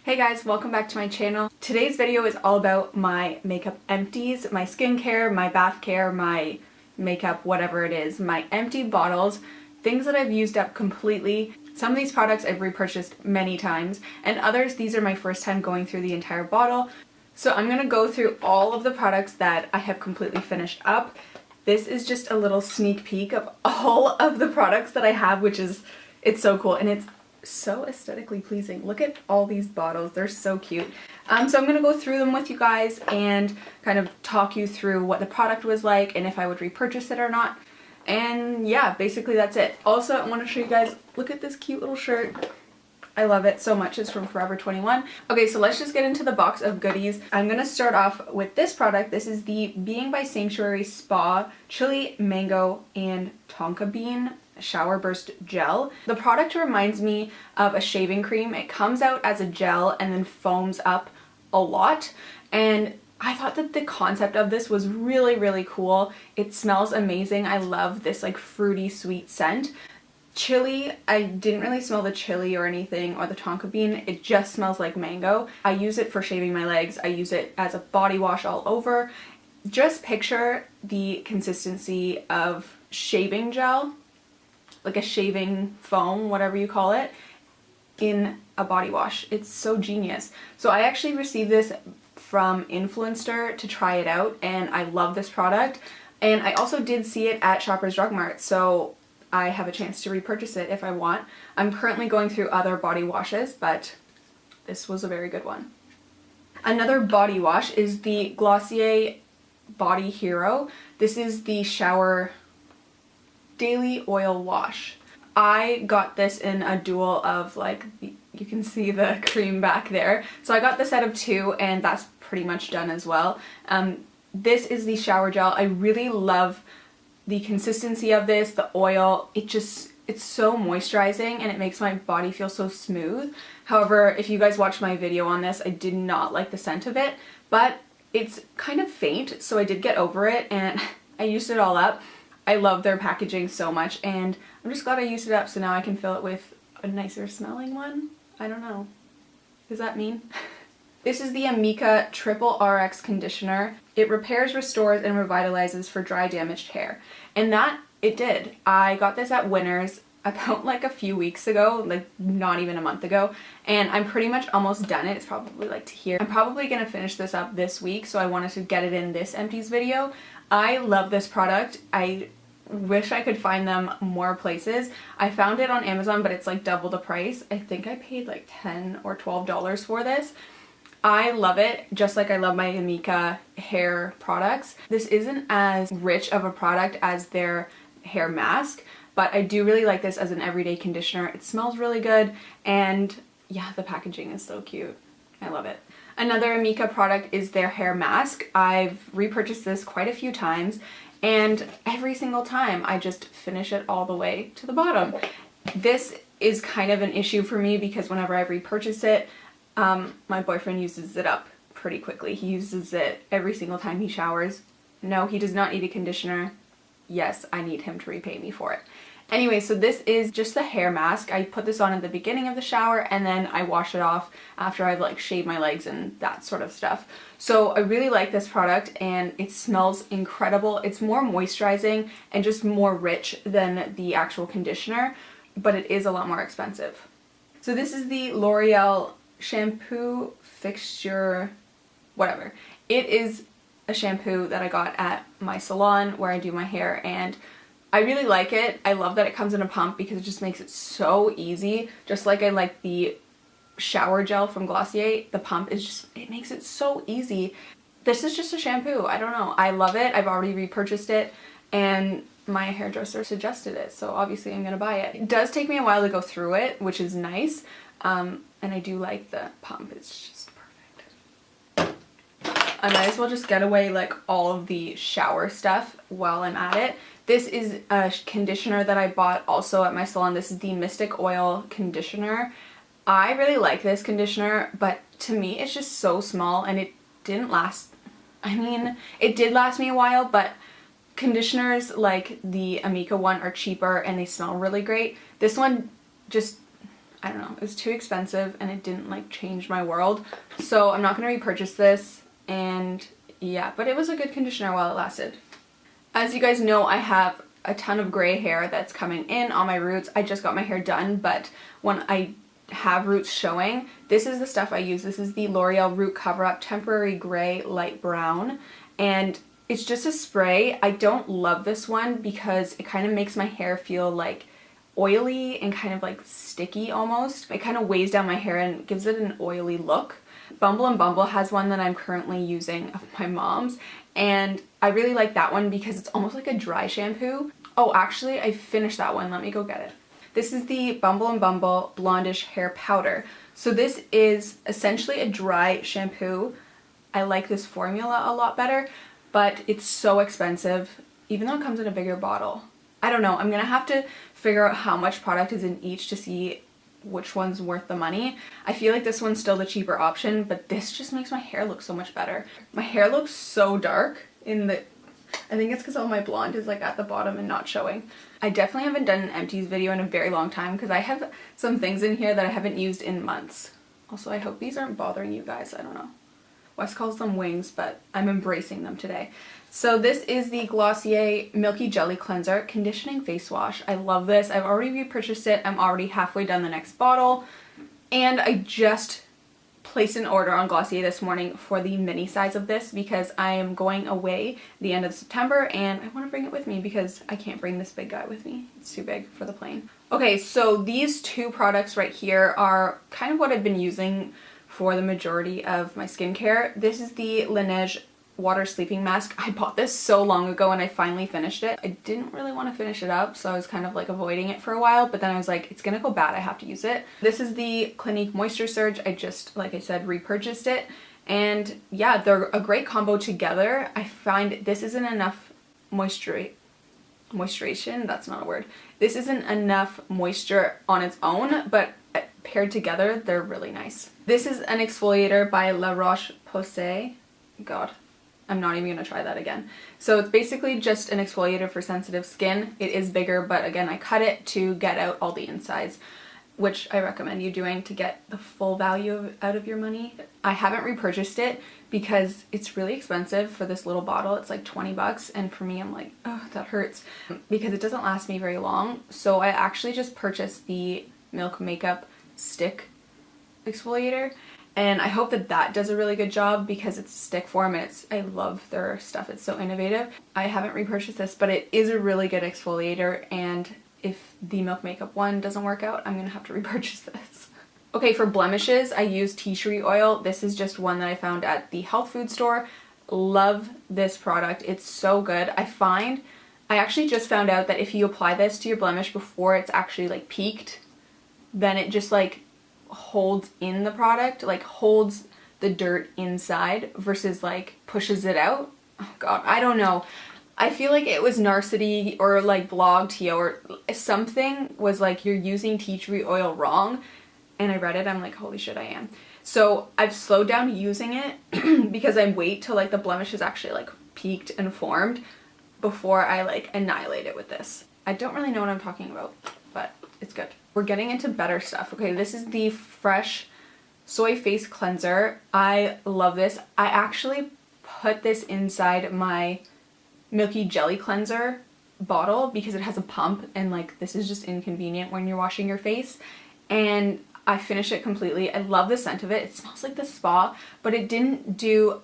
Hey guys, welcome back to my channel. Today's video is all about my makeup empties, my skincare, my bath care, my makeup, whatever it is, my empty bottles, things that I've used up completely. Some of these products I've repurchased many times, and others, these are my first time going through the entire bottle. So I'm gonna go through all of the products that I have completely finished up. This is just a little sneak peek of all of the products that I have, it's so cool, and it's so aesthetically pleasing. Look at all these bottles, they're so cute. So I'm gonna go through them with you guys and kind of talk you through what the product was like and if I would repurchase it or not. And yeah, basically that's it. Also, I want to show you guys, look at this cute little shirt. I love it so much. It's from Forever 21. Okay, so let's just get into the box of goodies. I'm gonna start off with this product. This is the Being by Sanctuary Spa Chili Mango and Tonka Bean Shower Burst Gel. The product reminds me of a shaving cream. It comes out as a gel and then foams up a lot, and I thought that the concept of this was really cool. It smells amazing. I love this like fruity sweet scent. Chili, I didn't really smell the chili or anything, or the tonka bean. It just smells like mango. I use it for shaving my legs. I use it as a body wash all over. Just picture the consistency of shaving gel, like a shaving foam, whatever you call it, in a body wash. It's so genius. So I actually received this from Influencer to try it out, and I love this product. And I also did see it at Shoppers Drug Mart, so I have a chance to repurchase it if I want. I'm currently going through other body washes, but this was a very good one. Another body wash is the Glossier Body Hero. This is the shower daily oil wash. I got this in a dual of, like, you can see the cream back there. So I got the set of 2, and that's pretty much done as well. This is the shower gel. I really love the consistency of this, the oil. It's so moisturizing and it makes my body feel so smooth. However, if you guys watched my video on this, I did not like the scent of it, but it's kind of faint, so I did get over it and I used it all up. I love their packaging so much, and I'm just glad I used it up, so now I can fill it with a nicer smelling one. I don't know. Does that mean? This is the Amika Triple RX Conditioner. It repairs, restores, and revitalizes for dry, damaged hair. And that, it did. I got this at Winners about like a few weeks ago, like not even a month ago, and I'm pretty much almost done it. It's probably like to here. I'm probably gonna finish this up this week, so I wanted to get it in this empties video. I love this product. I wish I could find them more places. I found it on Amazon, but it's like double the price. I think I paid like $10 or $12 for this. I love it, just like I love my Amika hair products. This isn't as rich of a product as their hair mask, but I do really like this as an everyday conditioner. It smells really good, and yeah, the packaging is so cute. I love it. Another Amika product is their hair mask. I've repurchased this quite a few times, and every single time I just finish it all the way to the bottom. This is kind of an issue for me because whenever I repurchase it, my boyfriend uses it up pretty quickly. He uses it every single time he showers. No, he does not need a conditioner. Yes, I need him to repay me for it. Anyway, so this is just the hair mask. I put this on at the beginning of the shower, and then I wash it off after I've like shaved my legs and that sort of stuff. So I really like this product, and it smells incredible. It's more moisturizing and just more rich than the actual conditioner, but it is a lot more expensive. So this is the L'Oreal shampoo fixture, whatever. It is a shampoo that I got at my salon where I do my hair, and I really like it. I love that it comes in a pump because it just makes it so easy. Just like I like the shower gel from Glossier, the pump is just, it makes it so easy. This is just a shampoo. I don't know. I love it. I've already repurchased it, and my hairdresser suggested it, so obviously I'm gonna buy it. It does take me a while to go through it, which is nice. And I do like the pump. It's just perfect. I might as well just get away like all of the shower stuff while I'm at it. This is a conditioner that I bought also at my salon. This is the Mystic Oil Conditioner. I really like this conditioner, but to me it's just so small, and it didn't last. I mean, it did last me a while, but conditioners like the Amika one are cheaper and they smell really great. This one just, I don't know, it was too expensive and it didn't like change my world. So I'm not going to repurchase this, and yeah, but it was a good conditioner while it lasted. As you guys know, I have a ton of gray hair that's coming in on my roots. I just got my hair done, but when I have roots showing, this is the stuff I use. This is the L'Oreal Root Cover Up Temporary Gray Light Brown, and it's just a spray. I don't love this one because it kind of makes my hair feel like oily and kind of like sticky almost. It kind of weighs down my hair and gives it an oily look. Bumble and Bumble has one that I'm currently using of my mom's, and I really like that one because it's almost like a dry shampoo. Oh, actually, I finished that one. Let me go get it. This is the Bumble and Bumble Blondish Hair Powder. So this is essentially a dry shampoo. I like this formula a lot better, but it's so expensive, even though it comes in a bigger bottle. I don't know. I'm gonna have to figure out how much product is in each to see which one's worth the money. I feel like this one's still the cheaper option, but this just makes my hair look so much better. My hair looks so dark in the... I think it's because all my blonde is like at the bottom and not showing. I definitely haven't done an empties video in a very long time because I have some things in here that I haven't used in months. Also, I hope these aren't bothering you guys. I don't know. Wes calls them wings, but I'm embracing them today. So this is the Glossier Milky Jelly Cleanser Conditioning Face Wash. I love this. I've already repurchased it. I'm already halfway done the next bottle. And I just placed an order on Glossier this morning for the mini size of this because I am going away the end of September and I want to bring it with me because I can't bring this big guy with me. It's too big for the plane. Okay, so these two products right here are kind of what I've been using for the majority of my skincare. This is the Laneige Water Sleeping Mask. I bought this so long ago and I finally finished it. I didn't really want to finish it up, so I was kind of like avoiding it for a while, but then I was like, it's gonna go bad, I have to use it. This is the Clinique Moisture Surge. I just, like I said, repurchased it, and yeah, they're a great combo together. I find this isn't enough moisturization, that's not a word. This isn't enough moisture on its own, but paired together, they're really nice. This is an exfoliator by La Roche-Posay. God, I'm not even gonna try that again. So it's basically just an exfoliator for sensitive skin. It is bigger, but again, I cut it to get out all the insides, which I recommend you doing to get the full value out of your money. I haven't repurchased it because it's really expensive for this little bottle. It's like 20 bucks, and for me, I'm like, oh, that hurts because it doesn't last me very long. So I actually just purchased the Milk Makeup Stick exfoliator, and I hope that that does a really good job because it's stick form and I love their stuff. It's so innovative. I haven't repurchased this, but it is a really good exfoliator, and if the Milk Makeup one doesn't work out, I'm gonna have to repurchase this. Okay, for blemishes, I use tea tree oil. This is just one that I found at the health food store. Love this product. It's so good. I actually just found out that if you apply this to your blemish before it's actually like peaked, then it just like holds in the product, like holds the dirt inside versus like pushes it out. Oh god, I don't know. I feel like it was Narcity or like Blog Tio or something was like, you're using tea tree oil wrong, and I read it, I'm like, holy shit, I am. So I've slowed down using it because I wait till like the blemish is actually like peaked and formed before I like annihilate it with this. I don't really know what I'm talking about, but it's good. We're getting into better stuff. Okay, this is the Fresh Soy Face Cleanser. I love this. I actually put this inside my Milky Jelly Cleanser bottle because it has a pump, and like this is just inconvenient when you're washing your face. And I finished it completely. I love the scent of it. It smells like the spa, but it didn't do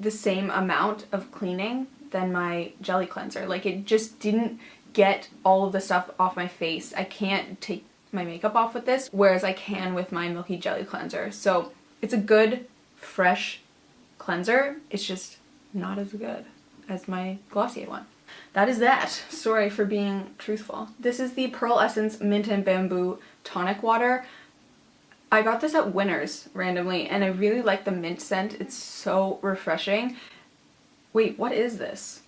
the same amount of cleaning than my jelly cleanser. Like it just didn't get all of the stuff off my face. I can't take my makeup off with this, whereas I can with my Milky Jelly Cleanser. So it's a good, fresh cleanser. It's just not as good as my Glossier one. That is that. Sorry for being truthful. This is the Pearl Essence Mint and Bamboo Tonic Water. I got this at Winners randomly, and I really like the mint scent. It's so refreshing. Wait, what is this?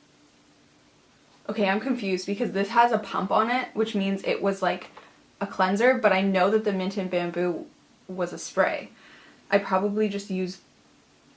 Okay, I'm confused because this has a pump on it, which means it was like a cleanser, but I know that the Mint and Bamboo was a spray. I probably just used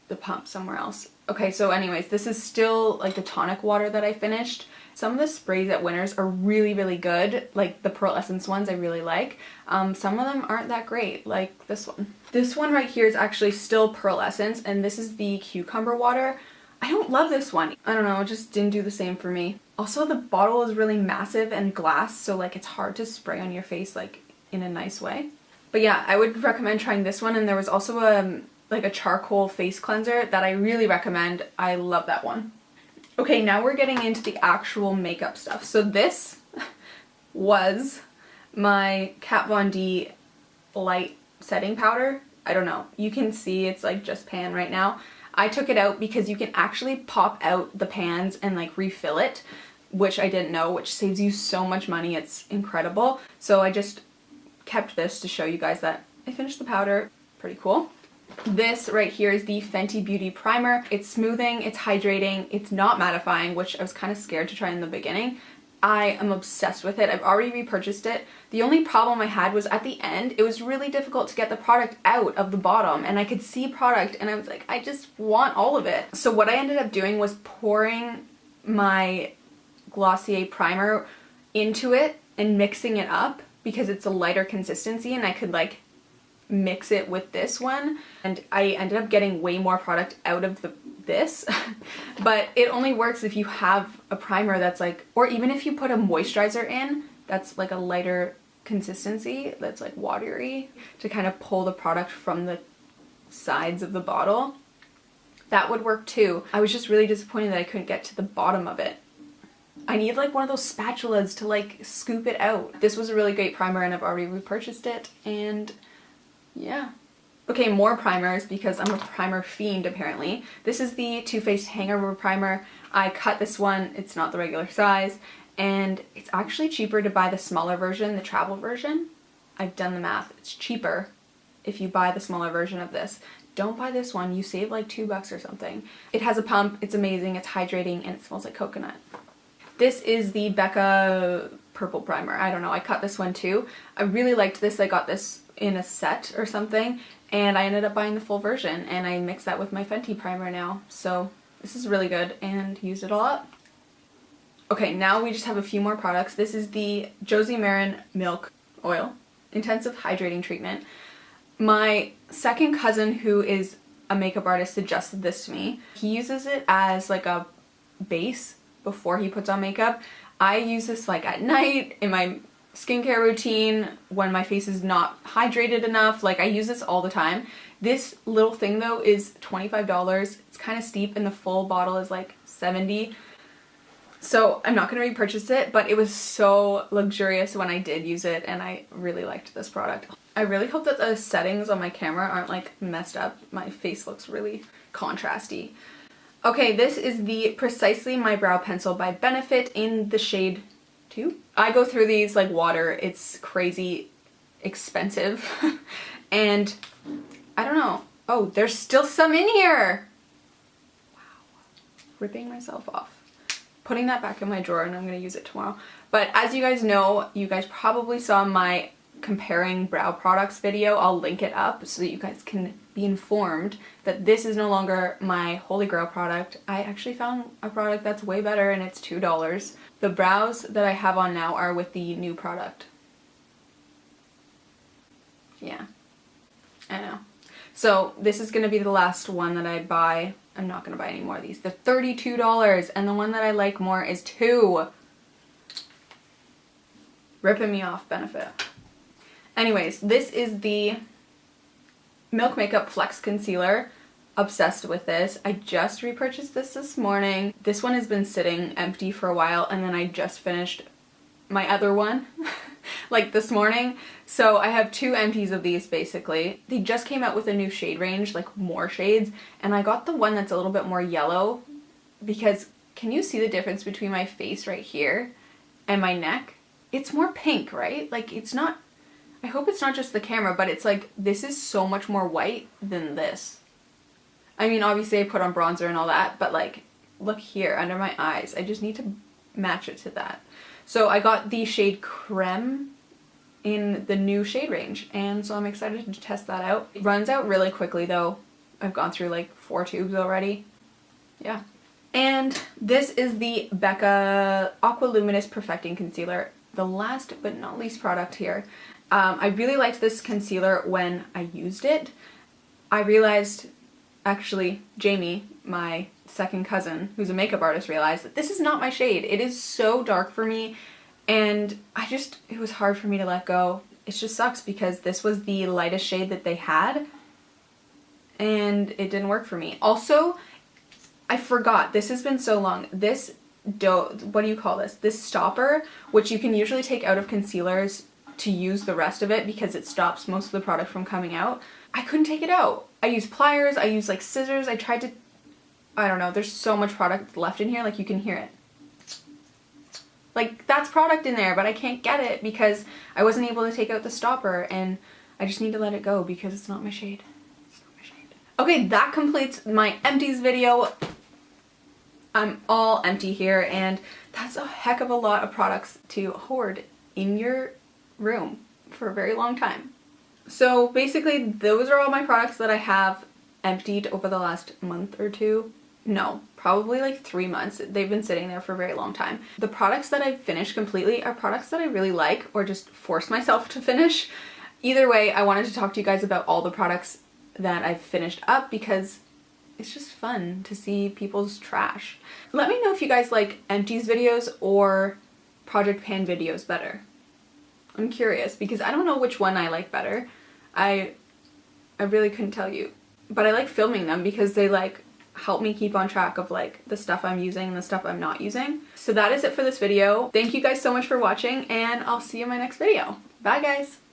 the pump somewhere else. Okay, so anyways, this is still like the tonic water that I finished. Some of the sprays at Winners are really, really good. Like the Pearl Essence ones I really like. Some of them aren't that great, like this one. This one right here is actually still Pearl Essence, and this is the cucumber water. I don't love this one. I don't know, it just didn't do the same for me. Also, the bottle is really massive and glass, so like it's hard to spray on your face like in a nice way. But yeah, I would recommend trying this one, and there was also like a charcoal face cleanser that I really recommend. I love that one. Okay, now we're getting into the actual makeup stuff. So this was my Kat Von D light setting powder. I don't know, you can see it's like just pan right now. I took it out because you can actually pop out the pans and like refill it, which I didn't know, which saves you so much money. It's incredible. So I just kept this to show you guys that I finished the powder. Pretty cool. This right here is the Fenty Beauty Primer. It's smoothing, it's hydrating, it's not mattifying, which I was kind of scared to try in the beginning. I am obsessed with it. I've already repurchased it. The only problem I had was at the end, it was really difficult to get the product out of the bottom, and I could see product and I was like, I just want all of it. So what I ended up doing was pouring my Glossier primer into it and mixing it up because it's a lighter consistency, and I could like mix it with this one, and I ended up getting way more product out of this but it only works if you have a primer that's like, or even if you put a moisturizer in that's like a lighter consistency, that's like watery, to kind of pull the product from the sides of the bottle. That would work too. I was just really disappointed that I couldn't get to the bottom of it. I need like one of those spatulas to like scoop it out. This was a really great primer, and I've already repurchased it, and yeah. Okay, more primers because I'm a primer fiend apparently. This is the Too Faced Hangover Primer. I cut this one, it's not the regular size, and it's actually cheaper to buy the smaller version, the travel version. I've done the math, it's cheaper if you buy the smaller version of this. Don't buy this one, you save like $2 or something. It has a pump, it's amazing, it's hydrating, and it smells like coconut. This is the Becca Purple Primer. I don't know, I cut this one too. I really liked this. I got this in a set or something, and I ended up buying the full version, and I mixed that with my Fenty primer now. So this is really good, and used it all up. Okay, now we just have a few more products. This is the Josie Maran Milk Oil Intensive Hydrating Treatment. My second cousin, who is a makeup artist, suggested this to me. He uses it as like a base before he puts on makeup. I use this like at night in my skincare routine when my face is not hydrated enough. Like I use this all the time. This little thing though is $25. It's kind of steep, and the full bottle is like $70. So I'm not going to repurchase it, but it was so luxurious when I did use it, and I really liked this product. I really hope that the settings on my camera aren't like messed up. My face looks really contrasty. Okay, this is the Precisely My Brow Pencil by Benefit in the shade 2. I go through these like water. It's crazy expensive. And I don't know. Oh, there's still some in here. Wow. Ripping myself off. Putting that back in my drawer, and I'm going to use it tomorrow. But as you guys know, you guys probably saw my comparing brow products video. I'll link it up so that you guys can be informed that this is no longer my holy grail product. I actually found a product that's way better, and it's $2. The brows that I have on now are with the new product. Yeah, I know. So this is going to be the last one that I buy. I'm not going to buy any more of these. They're $32, and the one that I like more is $2. Ripping me off, Benefit. Anyways, this is the Milk Makeup Flex Concealer. Obsessed with this. I just repurchased this morning. This one has been sitting empty for a while, and then I just finished my other one like this morning. So I have 2 empties of these basically. They just came out with a new shade range, like more shades, and I got the one that's a little bit more yellow because can you see the difference between my face right here and my neck? It's more pink, right? Like it's not, I hope it's not just the camera, but it's like this is so much more white than this. I mean, obviously I put on bronzer and all that, but like look here under my eyes. I just need to match it to that. So I got the shade Creme in the new shade range, and so I'm excited to test that out. It runs out really quickly though, I've gone through like 4 tubes already. Yeah. And this is the Becca Aqua Luminous Perfecting Concealer, the last but not least product here. I really liked this concealer when I used it. I realized, actually, Jamie, my second cousin, who's a makeup artist, realized that this is not my shade. It is so dark for me, and it was hard for me to let go. It just sucks because this was the lightest shade that they had, and it didn't work for me. Also, I forgot, this has been so long, this what do you call this? This stopper, which you can usually take out of concealers to use the rest of it because it stops most of the product from coming out. I couldn't take it out. I used pliers, I used like scissors, I tried to, I don't know, there's so much product left in here, like you can hear it. Like that's product in there, but I can't get it because I wasn't able to take out the stopper, and I just need to let it go because it's not my shade. It's not my shade. Okay, that completes my empties video. I'm all empty here, and that's a heck of a lot of products to hoard in your room for a very long time. So basically those are all my products that I have emptied over the last month or two. No, probably like 3 months. They've been sitting there for a very long time. The products that I've finished completely are products that I really like or just force myself to finish. Either way, I wanted to talk to you guys about all the products that I've finished up because it's just fun to see people's trash. Let me know if you guys like empties videos or project pan videos better. I'm curious because I don't know which one I like better. I really couldn't tell you. But I like filming them because they like help me keep on track of like the stuff I'm using and the stuff I'm not using. So that is it for this video. Thank you guys so much for watching, and I'll see you in my next video. Bye guys!